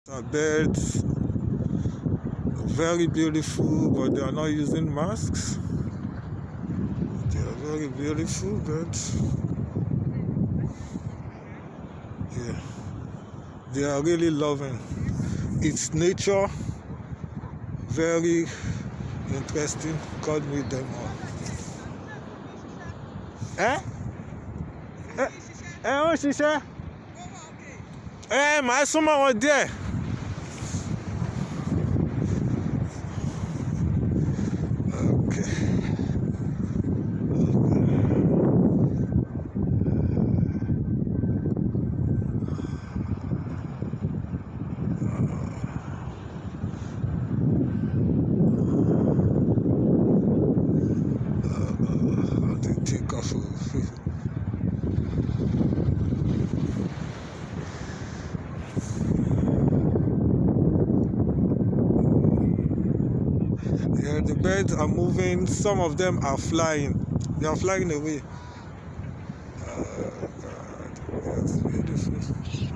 The birds, very beautiful, but they are not using masks. They are very beautiful birds. Yeah, they are really loving. It's nature, very interesting. God made them all. Eh? Ó ṣiṣẹ́. Màá súnmọ́ wọn díẹ̀. Okay. Take off. Yeah, the birds are moving. Some of them are flying. They are flying away. God, that's beautiful.